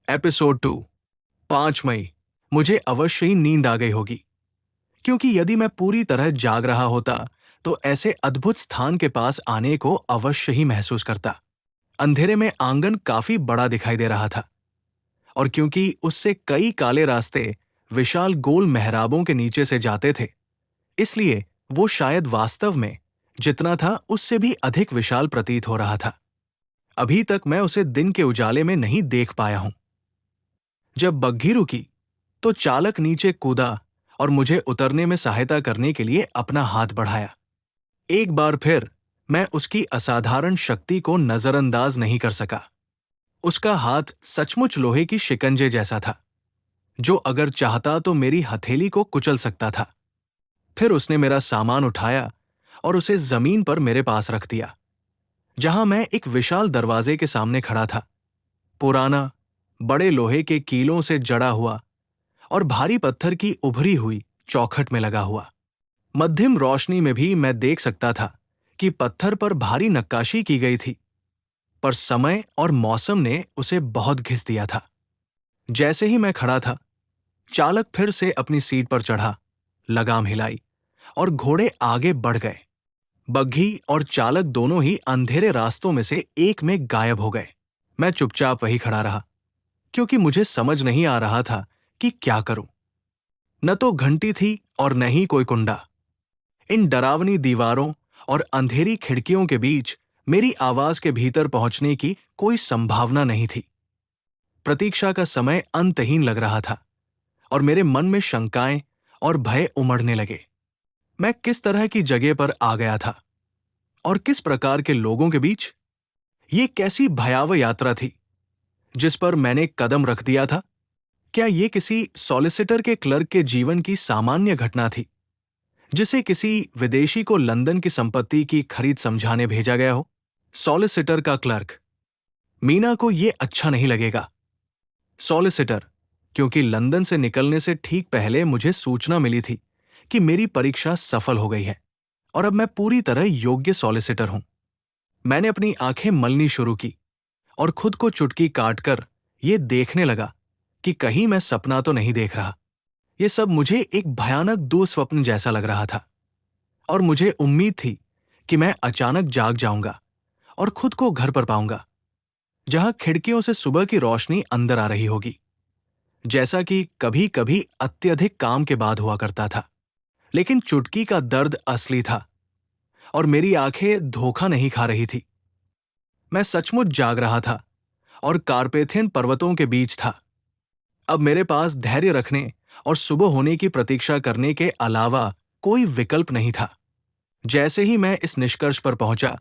Episode 2। 5 मई। मुझे अवश्य ही नींद आ गई होगी, क्योंकि यदि मैं पूरी तरह जाग रहा होता तो ऐसे अद्भुत स्थान के पास आने को अवश्य ही महसूस करता। अंधेरे में आंगन काफी बड़ा दिखाई दे रहा था, और क्योंकि उससे कई काले रास्ते विशाल गोल मेहराबों के नीचे से जाते थे, इसलिए वो शायद वास्तव में जितना था उससे भी अधिक विशाल प्रतीत हो रहा था। अभी तक मैं उसे दिन के उजाले में नहीं देख पाया हूं। जब बग्घी रुकी तो चालक नीचे कूदा और मुझे उतरने में सहायता करने के लिए अपना हाथ बढ़ाया। एक बार फिर मैं उसकी असाधारण शक्ति को नजरअंदाज नहीं कर सका। उसका हाथ सचमुच लोहे की शिकंजे जैसा था, जो अगर चाहता तो मेरी हथेली को कुचल सकता था। फिर उसने मेरा सामान उठाया और उसे जमीन पर मेरे पास रख दिया, जहां मैं एक विशाल दरवाजे के सामने खड़ा था। पुराना, बड़े लोहे के कीलों से जड़ा हुआ और भारी पत्थर की उभरी हुई चौखट में लगा हुआ। मध्यम रोशनी में भी मैं देख सकता था कि पत्थर पर भारी नक्काशी की गई थी, पर समय और मौसम ने उसे बहुत घिस दिया था। जैसे ही मैं खड़ा था, चालक फिर से अपनी सीट पर चढ़ा, लगाम हिलाई और घोड़े आगे बढ़ गए। बग्घी और चालक दोनों ही अंधेरे रास्तों में से एक में गायब हो गए। मैं चुपचाप वहीं खड़ा रहा, क्योंकि मुझे समझ नहीं आ रहा था कि क्या करूं। न तो घंटी थी और न ही कोई कुंडा। इन डरावनी दीवारों और अंधेरी खिड़कियों के बीच मेरी आवाज के भीतर पहुंचने की कोई संभावना नहीं थी। प्रतीक्षा का समय अंतहीन लग रहा था और मेरे मन में शंकाएं और भय उमड़ने लगे। मैं किस तरह की जगह पर आ गया था और किस प्रकार के लोगों के बीच? ये कैसी भयावह यात्रा थी जिस पर मैंने कदम रख दिया था? क्या ये किसी सॉलिसिटर के क्लर्क के जीवन की सामान्य घटना थी, जिसे किसी विदेशी को लंदन की संपत्ति की खरीद समझाने भेजा गया हो? सॉलिसिटर का क्लर्क। मीना को यह अच्छा नहीं लगेगा। सॉलिसिटर, क्योंकि लंदन से निकलने से ठीक पहले मुझे सूचना मिली थी कि मेरी परीक्षा सफल हो गई है और अब मैं पूरी तरह योग्य सॉलिसिटर हूं। मैंने अपनी आंखें मलनी शुरू की और खुद को चुटकी काटकर यह देखने लगा कि कहीं मैं सपना तो नहीं देख रहा। यह सब मुझे एक भयानक दुस्वप्न जैसा लग रहा था, और मुझे उम्मीद थी कि मैं अचानक जाग जाऊंगा और खुद को घर पर पाऊंगा, जहां खिड़कियों से सुबह की रोशनी अंदर आ रही होगी, जैसा कि कभी कभी अत्यधिक काम के बाद हुआ करता था। लेकिन चुटकी का दर्द असली था और मेरी आंखें धोखा नहीं खा रही थी। मैं सचमुच जाग रहा था और कारपेथियन पर्वतों के बीच था। अब मेरे पास धैर्य रखने और सुबह होने की प्रतीक्षा करने के अलावा कोई विकल्प नहीं था। जैसे ही मैं इस निष्कर्ष पर पहुंचा,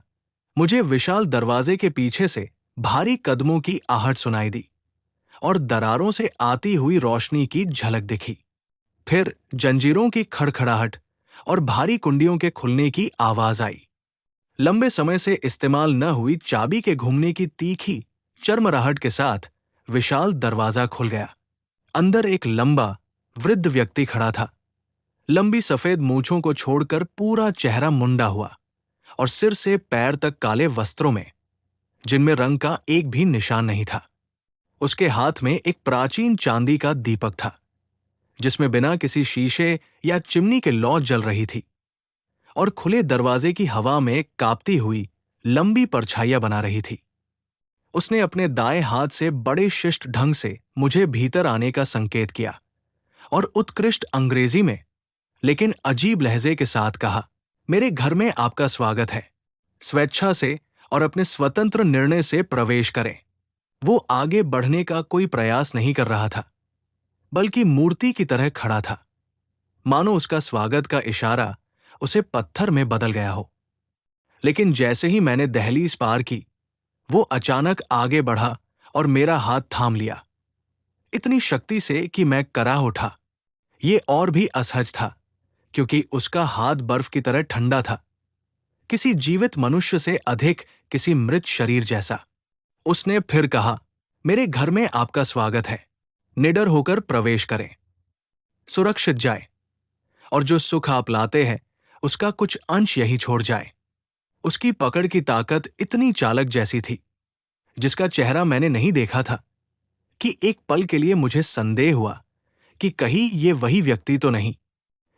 मुझे विशाल दरवाजे के पीछे से भारी कदमों की आहट सुनाई दी और दरारों से आती हुई रोशनी की झलक दिखी। फिर जंजीरों की खड़खड़ाहट और भारी कुंडियों के खुलने की आवाज आई। लंबे समय से इस्तेमाल न हुई चाबी के घूमने की तीखी चरमराहट के साथ विशाल दरवाजा खुल गया। अंदर एक लंबा, वृद्ध व्यक्ति खड़ा था। लंबी सफेद मूंछों को छोड़कर पूरा चेहरा मुंडा हुआ और सिर से पैर तक काले वस्त्रों में, जिनमें रंग का एक भी निशान नहीं था। उसके हाथ में एक प्राचीन चांदी का दीपक था, जिसमें बिना किसी शीशे या चिमनी के लौ जल रही थी और खुले दरवाजे की हवा में कांपती हुई लंबी परछाइयां बना रही थी। उसने अपने दाएं हाथ से बड़े शिष्ट ढंग से मुझे भीतर आने का संकेत किया और उत्कृष्ट अंग्रेजी में, लेकिन अजीब लहजे के साथ कहा, मेरे घर में आपका स्वागत है। स्वेच्छा से और अपने स्वतंत्र निर्णय से प्रवेश करें। वो आगे बढ़ने का कोई प्रयास नहीं कर रहा था, बल्कि मूर्ति की तरह खड़ा था, मानो उसका स्वागत का इशारा उसे पत्थर में बदल गया हो। लेकिन जैसे ही मैंने दहलीज पार की, वो अचानक आगे बढ़ा और मेरा हाथ थाम लिया, इतनी शक्ति से कि मैं कराह उठा। ये और भी असहज था, क्योंकि उसका हाथ बर्फ की तरह ठंडा था, किसी जीवित मनुष्य से अधिक किसी मृत शरीर जैसा। उसने फिर कहा, मेरे घर में आपका स्वागत है। निडर होकर प्रवेश करें, सुरक्षित जाए, और जो सुख आप लाते हैं उसका कुछ अंश यही छोड़ जाए। उसकी पकड़ की ताकत इतनी चालक जैसी थी, जिसका चेहरा मैंने नहीं देखा था, कि एक पल के लिए मुझे संदेह हुआ कि कहीं ये वही व्यक्ति तो नहीं।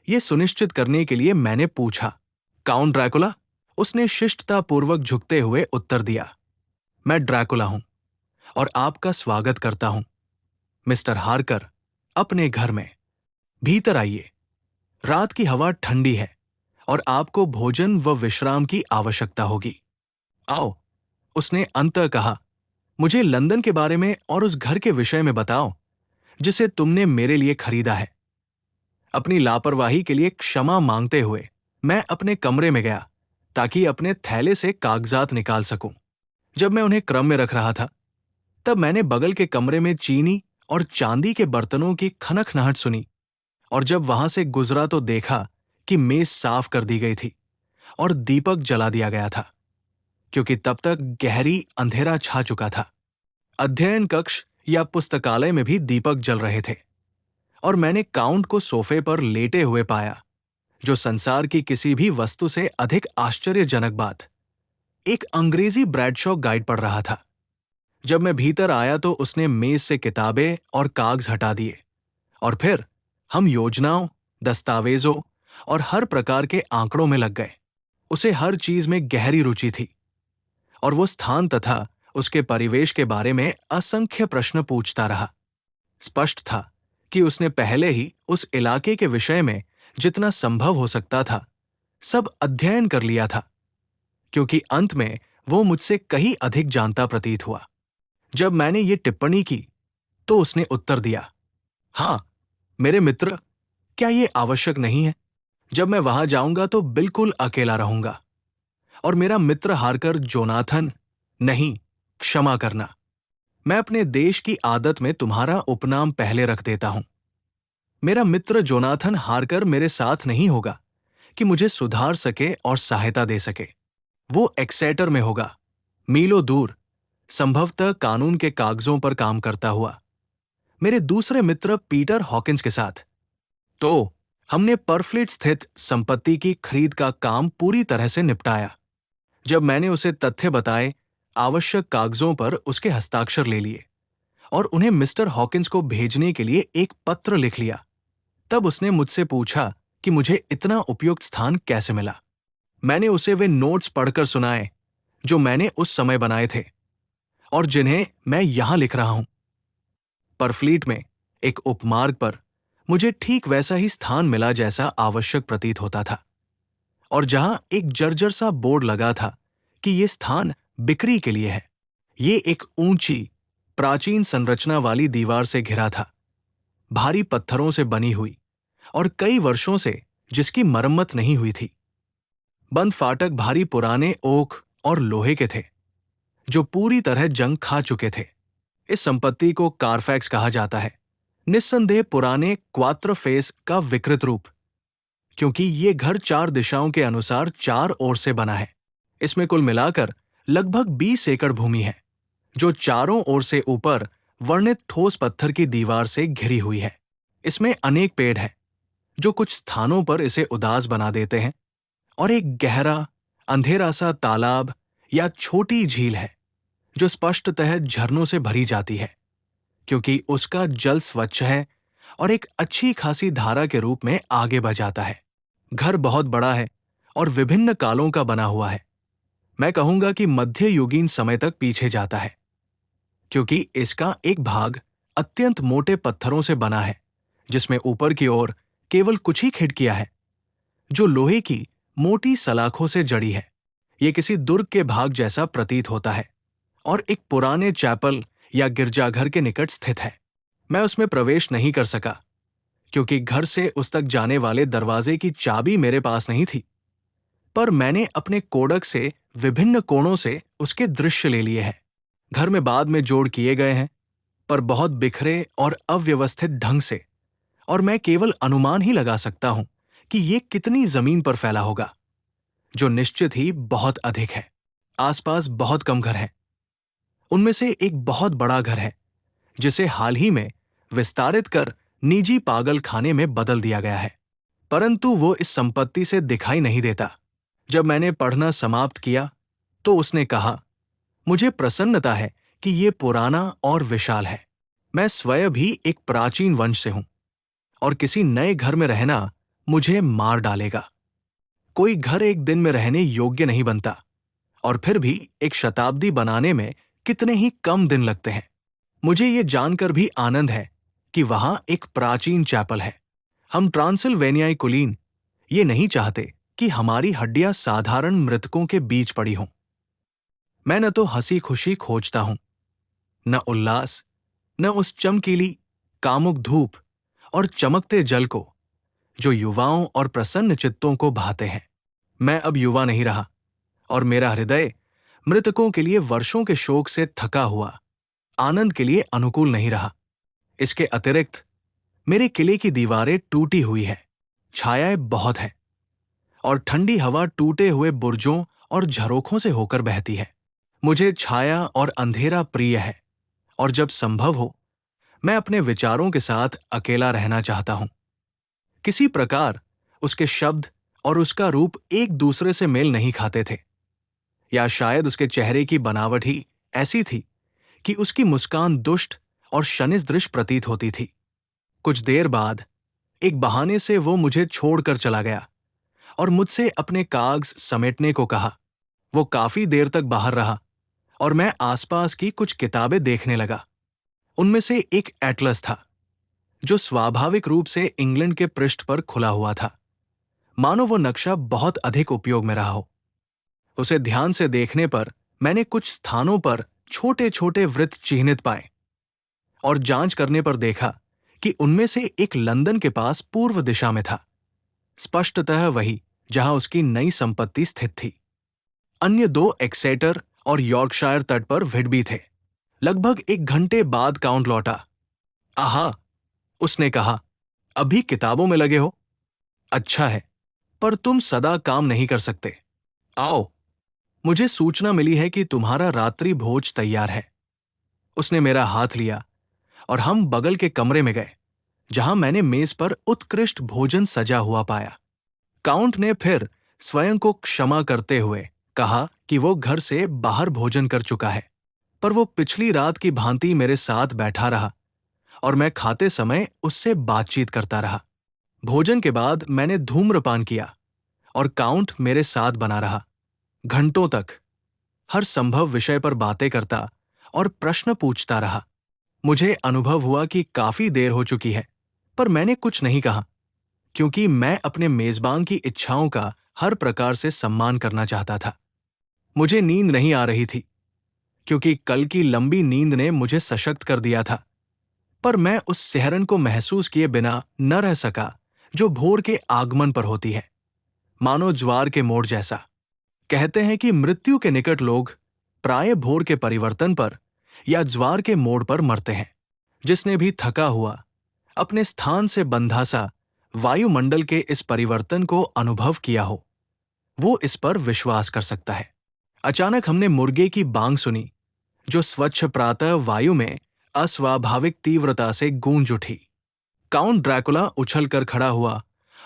ये सुनिश्चित करने के लिए मैंने पूछा, काउंट ड्रैकुला? उसने शिष्टतापूर्वक झुकते हुए उत्तर दिया, मैं ड्रैकुला हूं और आपका स्वागत करता हूं मिस्टर हार्कर, अपने घर में। भीतर आइए। रात की हवा ठंडी है और आपको भोजन व विश्राम की आवश्यकता होगी। आओ, उसने अंततः कहा, मुझे लंदन के बारे में और उस घर के विषय में बताओ जिसे तुमने मेरे लिए खरीदा है। अपनी लापरवाही के लिए क्षमा मांगते हुए मैं अपने कमरे में गया ताकि अपने थैले से कागजात निकाल सकूं। जब मैं उन्हें क्रम में रख रहा था, तब मैंने बगल के कमरे में चीनी और चांदी के बर्तनों की खनखनाहट सुनी, और जब वहां से गुजरा तो देखा कि मेज साफ कर दी गई थी और दीपक जला दिया गया था, क्योंकि तब तक गहरी अंधेरा छा चुका था। अध्ययन कक्ष या पुस्तकालय में भी दीपक जल रहे थे, और मैंने काउंट को सोफे पर लेटे हुए पाया, जो संसार की किसी भी वस्तु से अधिक आश्चर्यजनक बात, एक अंग्रेजी ब्रैडशॉ गाइड पढ़ रहा था। जब मैं भीतर आया तो उसने मेज से किताबें और कागज हटा दिए, और फिर हम योजनाओं, दस्तावेजों और हर प्रकार के आंकड़ों में लग गए। उसे हर चीज में गहरी रुचि थी, और वो स्थान तथा उसके परिवेश के बारे में असंख्य प्रश्न पूछता रहा। स्पष्ट था कि उसने पहले ही उस इलाके के विषय में जितना संभव हो सकता था सब अध्ययन कर लिया था, क्योंकि अंत में वो मुझसे कहीं अधिक जानता प्रतीत हुआ। जब मैंने ये टिप्पणी की तो उसने उत्तर दिया, हाँ मेरे मित्र, क्या ये आवश्यक नहीं है? जब मैं वहां जाऊंगा तो बिल्कुल अकेला रहूंगा, और मेरा मित्र हार्कर जोनाथन नहीं, क्षमा करना, मैं अपने देश की आदत में तुम्हारा उपनाम पहले रख देता हूं। मेरा मित्र जोनाथन हार्कर मेरे साथ नहीं होगा कि मुझे सुधार सके और सहायता दे सके। वो एक्सेटर में होगा, मीलों दूर, संभवतः कानून के कागजों पर काम करता हुआ, मेरे दूसरे मित्र पीटर हॉकिंस के साथ। तो हमने परफ्लीट स्थित संपत्ति की खरीद का काम पूरी तरह से निपटाया। जब मैंने उसे तथ्य बताए, आवश्यक कागजों पर उसके हस्ताक्षर ले लिए और उन्हें मिस्टर हॉकिंस को भेजने के लिए एक पत्र लिख लिया, तब उसने मुझसे पूछा कि मुझे इतना उपयुक्त स्थान कैसे मिला। मैंने उसे वे नोट्स पढ़कर सुनाए जो मैंने उस समय बनाए थे और जिन्हें मैं यहां लिख रहा हूं। परफ्लीट में एक उपमार्ग पर मुझे ठीक वैसा ही स्थान मिला जैसा आवश्यक प्रतीत होता था, और जहां एक जर्जर सा बोर्ड लगा था कि ये स्थान बिक्री के लिए है। ये एक ऊंची, प्राचीन संरचना वाली दीवार से घिरा था, भारी पत्थरों से बनी हुई और कई वर्षों से जिसकी मरम्मत नहीं हुई थी। बंद फाटक भारी पुराने ओक और लोहे के थे, जो पूरी तरह जंग खा चुके थे। इस संपत्ति को कारफैक्स कहा जाता है, निस्संदेह पुराने क्वात्र-फेस का विकृत रूप, क्योंकि ये घर 4 दिशाओं के अनुसार 4 ओर से बना है। इसमें कुल मिलाकर लगभग 20 एकड़ भूमि है, जो चारों ओर से ऊपर वर्णित ठोस पत्थर की दीवार से घिरी हुई है। इसमें अनेक पेड़ हैं, जो कुछ स्थानों पर इसे उदास बना देते हैं, और एक गहरा, अंधेरा सा तालाब या छोटी झील है, जो स्पष्टतः झरनों से भरी जाती है, क्योंकि उसका जल स्वच्छ है और एक अच्छी खासी धारा के रूप में आगे बह जाता है। घर बहुत बड़ा है और विभिन्न कालों का बना हुआ है। मैं कहूंगा कि मध्ययुगीन समय तक पीछे जाता है, क्योंकि इसका एक भाग अत्यंत मोटे पत्थरों से बना है, जिसमें ऊपर की ओर केवल कुछ ही खिड़कियां हैं, जो लोहे की मोटी सलाखों से जड़ी है। ये किसी दुर्ग के भाग जैसा प्रतीत होता है और एक पुराने चैपल या गिरजाघर के निकट स्थित है। मैं उसमें प्रवेश नहीं कर सका, क्योंकि घर से उस तक जाने वाले दरवाजे की चाबी मेरे पास नहीं थी, पर मैंने अपने कोडक से विभिन्न कोणों से उसके दृश्य ले लिए हैं। घर में बाद में जोड़ किए गए हैं, पर बहुत बिखरे और अव्यवस्थित ढंग से, और मैं केवल अनुमान ही लगा सकता हूं कि ये कितनी जमीन पर फैला होगा, जो निश्चित ही बहुत अधिक है। आसपास बहुत कम घर हैं। उनमें से एक बहुत बड़ा घर है, जिसे हाल ही में विस्तारित कर निजी पागल खाने में बदल दिया गया है, परंतु वो इस संपत्ति से दिखाई नहीं देता। जब मैंने पढ़ना समाप्त किया तो उसने कहा, मुझे प्रसन्नता है कि ये पुराना और विशाल है। मैं स्वयं भी एक प्राचीन वंश से हूं और किसी नए घर में रहना मुझे मार डालेगा। कोई घर एक दिन में रहने योग्य नहीं बनता, और फिर भी एक शताब्दी बनाने में कितने ही कम दिन लगते हैं। मुझे ये जानकर भी आनंद है कि वहां एक प्राचीन चैपल है। हम ट्रांसिल्वेनियाई कुलीन ये नहीं चाहते कि हमारी हड्डियां साधारण मृतकों के बीच पड़ी हों। मैं न तो हंसी खुशी खोजता हूं, न उल्लास, न उस चमकीली कामुक धूप और चमकते जल को जो युवाओं और प्रसन्न चित्तों को भाते हैं। मैं अब युवा नहीं रहा, और मेरा हृदय मृतकों के लिए वर्षों के शोक से थका हुआ आनंद के लिए अनुकूल नहीं रहा। इसके अतिरिक्त मेरे किले की दीवारें टूटी हुई है, छायाएं बहुत है, और ठंडी हवा टूटे हुए बुर्जों और झरोखों से होकर बहती है। मुझे छाया और अंधेरा प्रिय है, और जब संभव हो मैं अपने विचारों के साथ अकेला रहना चाहता हूं। किसी प्रकार उसके शब्द और उसका रूप एक दूसरे से मेल नहीं खाते थे, या शायद उसके चेहरे की बनावट ही ऐसी थी कि उसकी मुस्कान दुष्ट और शनिसदृश प्रतीत होती थी। कुछ देर बाद एक बहाने से वो मुझे छोड़कर चला गया और मुझसे अपने कागज समेटने को कहा। वो काफी देर तक बाहर रहा और मैं आसपास की कुछ किताबें देखने लगा। उनमें से एक एटलस था, जो स्वाभाविक रूप से इंग्लैंड के पृष्ठ पर खुला हुआ था, मानो वो नक्शा बहुत अधिक उपयोग में रहा हो। उसे ध्यान से देखने पर मैंने कुछ स्थानों पर छोटे छोटे वृत्त चिन्हित पाए, और जांच करने पर देखा कि उनमें से एक लंदन के पास पूर्व दिशा में था, स्पष्टतः वही जहां उसकी नई संपत्ति स्थित थी। अन्य दो एक्सेटर और यॉर्कशायर तट पर विडबी थे। लगभग 1 घंटे बाद काउंट लौटा। आहा, उसने कहा, अभी किताबों में लगे हो? अच्छा है, पर तुम सदा काम नहीं कर सकते। आओ, मुझे सूचना मिली है कि तुम्हारा रात्रि भोज तैयार है। उसने मेरा हाथ लिया और हम बगल के कमरे में गए, जहां मैंने मेज पर उत्कृष्ट भोजन सजा हुआ पाया। काउंट ने फिर स्वयं को क्षमा करते हुए कहा कि वो घर से बाहर भोजन कर चुका है, पर वो पिछली रात की भांति मेरे साथ बैठा रहा और मैं खाते समय उससे बातचीत करता रहा। भोजन के बाद मैंने धूम्रपान किया और काउंट मेरे साथ बना रहा, घंटों तक हर संभव विषय पर बातें करता और प्रश्न पूछता रहा। मुझे अनुभव हुआ कि काफी देर हो चुकी है, पर मैंने कुछ नहीं कहा, क्योंकि मैं अपने मेजबान की इच्छाओं का हर प्रकार से सम्मान करना चाहता था। मुझे नींद नहीं आ रही थी, क्योंकि कल की लंबी नींद ने मुझे सशक्त कर दिया था, पर मैं उस सिहरन को महसूस किए बिना न रह सका जो भोर के आगमन पर होती है, मानो ज्वार के मोड़ जैसा। कहते हैं कि मृत्यु के निकट लोग प्राय भोर के परिवर्तन पर या ज्वार के मोड़ पर मरते हैं। जिसने भी थका हुआ, अपने स्थान से बंधा सा वायुमंडल के इस परिवर्तन को अनुभव किया हो, वो इस पर विश्वास कर सकता है। अचानक हमने मुर्गे की बांग सुनी, जो स्वच्छ प्रातः वायु में अस्वाभाविक तीव्रता से गूंज उठी। काउंट ड्रैकुला उछलकर खड़ा हुआ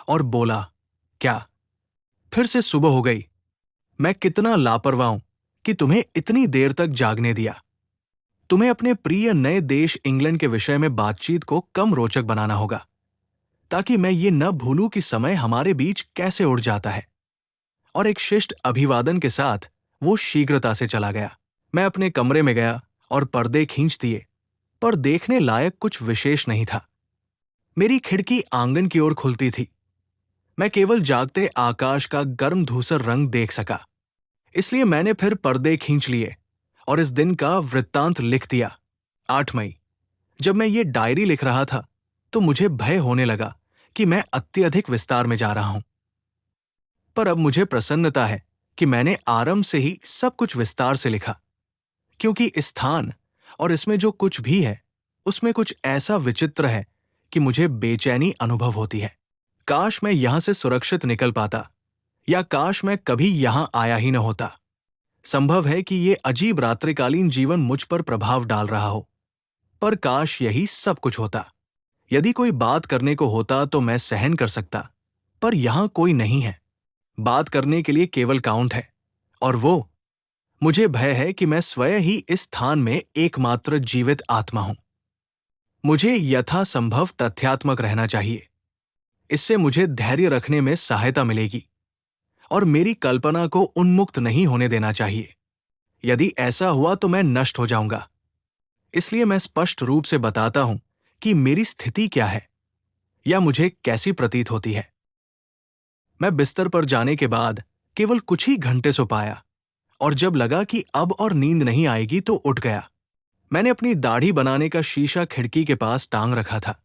और बोला, क्या फिर से सुबह हो गई? मैं कितना लापरवाह हूं कि तुम्हें इतनी देर तक जागने दिया। तुम्हें अपने प्रिय नए देश इंग्लैंड के विषय में बातचीत को कम रोचक बनाना होगा, ताकि मैं ये न भूलूं कि समय हमारे बीच कैसे उड़ जाता है। और एक शिष्ट अभिवादन के साथ वो शीघ्रता से चला गया। मैं अपने कमरे में गया और पर्दे खींच दिए, पर देखने लायक कुछ विशेष नहीं था। मेरी खिड़की आंगन की ओर खुलती थी। मैं केवल जागते आकाश का गर्म धूसर रंग देख सका, इसलिए मैंने फिर पर्दे खींच लिए और इस दिन का वृत्तांत लिख दिया। 8 मई। जब मैं ये डायरी लिख रहा था, तो मुझे भय होने लगा कि मैं अत्यधिक विस्तार में जा रहा हूं। पर अब मुझे प्रसन्नता है कि मैंने आरंभ से ही सब कुछ विस्तार से लिखा, क्योंकि इस स्थान और इसमें जो कुछ भी है, उसमें कुछ ऐसा विचित्र है कि मुझे बेचैनी अनुभव होती है। काश मैं यहां से सुरक्षित निकल पाता, या काश मैं कभी यहां आया ही न होता। संभव है कि ये अजीब रात्रिकालीन जीवन मुझ पर प्रभाव डाल रहा हो, पर काश यही सब कुछ होता। यदि कोई बात करने को होता तो मैं सहन कर सकता, पर यहां कोई नहीं है। बात करने के लिए केवल काउंट है, और वो मुझे भय है कि मैं स्वयं ही इस स्थान में एकमात्र जीवित आत्मा हूं। मुझे यथासंभव तथ्यात्मक रहना चाहिए। इससे मुझे धैर्य रखने में सहायता मिलेगी और मेरी कल्पना को उन्मुक्त नहीं होने देना चाहिए। यदि ऐसा हुआ तो मैं नष्ट हो जाऊंगा। इसलिए मैं स्पष्ट रूप से बताता हूं कि मेरी स्थिति क्या है या मुझे कैसी प्रतीत होती है। मैं बिस्तर पर जाने के बाद केवल कुछ ही घंटे सो पाया और जब लगा कि अब और नींद नहीं आएगी तो उठ गया। मैंने अपनी दाढ़ी बनाने का शीशा खिड़की के पास टांग रखा था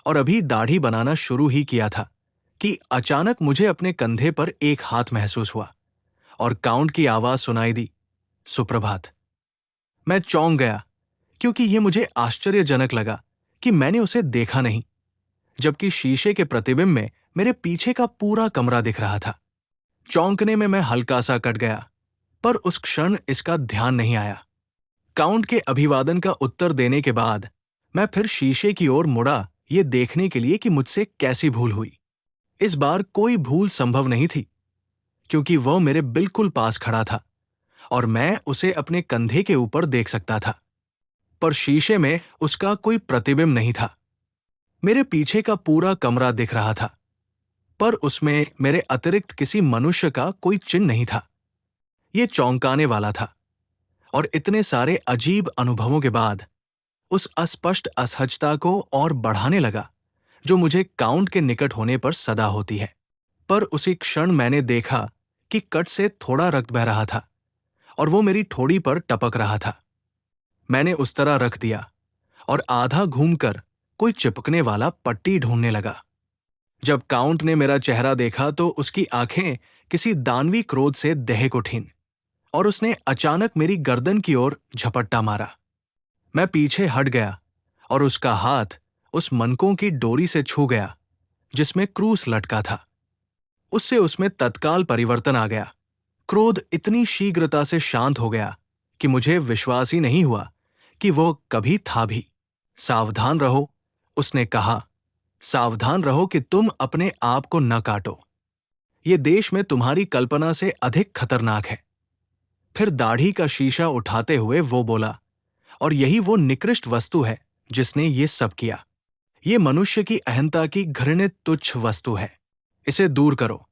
और अभी दाढ़ी बनाना शुरू ही किया था कि अचानक मुझे अपने कंधे पर एक हाथ महसूस हुआ और काउंट की आवाज सुनाई दी, सुप्रभात। मैं चौंक गया क्योंकि यह मुझे आश्चर्यजनक लगा कि मैंने उसे देखा नहीं, जबकि शीशे के प्रतिबिंब में मेरे पीछे का पूरा कमरा दिख रहा था। चौंकने में मैं हल्का सा कट गया, पर उस क्षण इसका ध्यान नहीं आया। काउंट के अभिवादन का उत्तर देने के बाद मैं फिर शीशे की ओर मुड़ा, ये देखने के लिए कि मुझसे कैसी भूल हुई। इस बार कोई भूल संभव नहीं थी, क्योंकि वह मेरे बिल्कुल पास खड़ा था और मैं उसे अपने कंधे के ऊपर देख सकता था, पर शीशे में उसका कोई प्रतिबिंब नहीं था। मेरे पीछे का पूरा कमरा दिख रहा था, पर उसमें मेरे अतिरिक्त किसी मनुष्य का कोई चिन्ह नहीं था। ये चौंकाने वाला था और इतने सारे अजीब अनुभवों के बाद उस अस्पष्ट असहजता को और बढ़ाने लगा जो मुझे काउंट के निकट होने पर सदा होती है। पर उसी क्षण मैंने देखा कि कट से थोड़ा रक्त बह रहा था और वो मेरी ठोड़ी पर टपक रहा था। मैंने उस तरह रख दिया और आधा घूमकर कोई चिपकने वाला पट्टी ढूंढने लगा। जब काउंट ने मेरा चेहरा देखा तो उसकी आंखें किसी दानवी क्रोध से दहक उठीं और उसने अचानक मेरी गर्दन की ओर झपट्टा मारा। मैं पीछे हट गया और उसका हाथ उस मनकों की डोरी से छू गया जिसमें क्रूस लटका था। उससे उसमें तत्काल परिवर्तन आ गया। क्रोध इतनी शीघ्रता से शांत हो गया कि मुझे विश्वास ही नहीं हुआ कि वो कभी था भी। सावधान रहो, उसने कहा। सावधान रहो कि तुम अपने आप को न काटो। ये देश में तुम्हारी कल्पना से अधिक खतरनाक है। फिर दाढ़ी का शीशा उठाते हुए वो बोला, और यही वो निकृष्ट वस्तु है जिसने ये सब किया। ये मनुष्य की अहंता की घृणित तुच्छ वस्तु है। इसे दूर करो।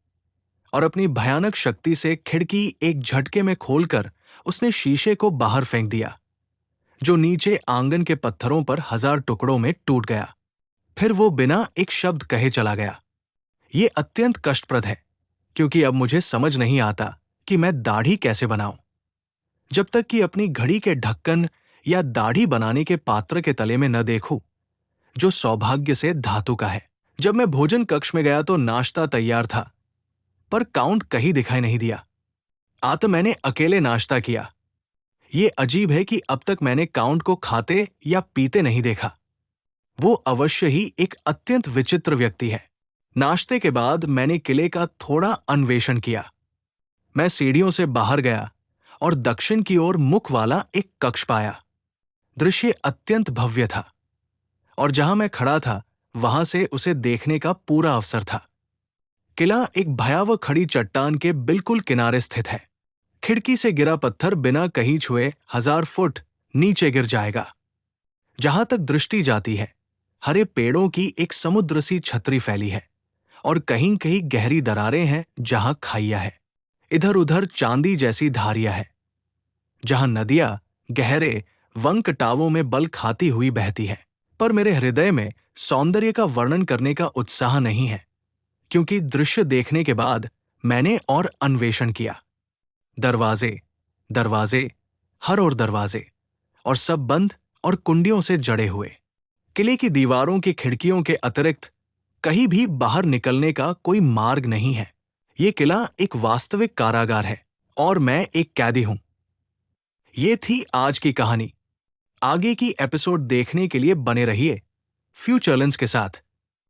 और अपनी भयानक शक्ति से खिड़की एक झटके में खोलकर उसने शीशे को बाहर फेंक दिया, जो नीचे आंगन के पत्थरों पर 1000 टुकड़ों में टूट गया। फिर वो बिना एक शब्द कहे चला गया। ये अत्यंत कष्टप्रद है, क्योंकि अब मुझे समझ नहीं आता कि मैं दाढ़ी कैसे बनाऊं। जब तक कि अपनी घड़ी के ढक्कन या दाढ़ी बनाने के पात्र के तले में न देखूं, जो सौभाग्य से धातु का है। जब मैं भोजन कक्ष में गया तो नाश्ता तैयार था, पर काउंट कहीं दिखाई नहीं दिया। तो मैंने अकेले नाश्ता किया। ये अजीब है कि अब तक मैंने काउंट को खाते या पीते नहीं देखा। वो अवश्य ही एक अत्यंत विचित्र व्यक्ति है। नाश्ते के बाद मैंने किले का थोड़ा अन्वेषण किया। मैं सीढ़ियों से बाहर गया और दक्षिण की ओर मुख वाला एक कक्ष पाया। दृश्य अत्यंत भव्य था और जहां मैं खड़ा था वहां से उसे देखने का पूरा अवसर था। किला एक भयावह खड़ी चट्टान के बिल्कुल किनारे स्थित है। खिड़की से गिरा पत्थर बिना कहीं छुए 1000 फुट नीचे गिर जाएगा। जहां तक दृष्टि जाती है, हरे पेड़ों की एक समुद्र सी छतरी फैली है और कहीं कहीं गहरी दरारें हैं जहां खाइयां है। इधर उधर चांदी जैसी धारियां है, जहां नदियां गहरे वंकटावों में बल खाती हुई बहती है। पर मेरे हृदय में सौंदर्य का वर्णन करने का उत्साह नहीं है, क्योंकि दृश्य देखने के बाद मैंने और अन्वेषण किया। दरवाजे, दरवाजे, हर ओर दरवाजे, और सब बंद और कुंडियों से जड़े हुए। किले की दीवारों की खिड़कियों के अतिरिक्त कहीं भी बाहर निकलने का कोई मार्ग नहीं है। ये किला एक वास्तविक कारागार है और मैं एक कैदी हूं। ये थी आज की कहानी। आगे की एपिसोड देखने के लिए बने रहिए फ्यूचरलेंस के साथ।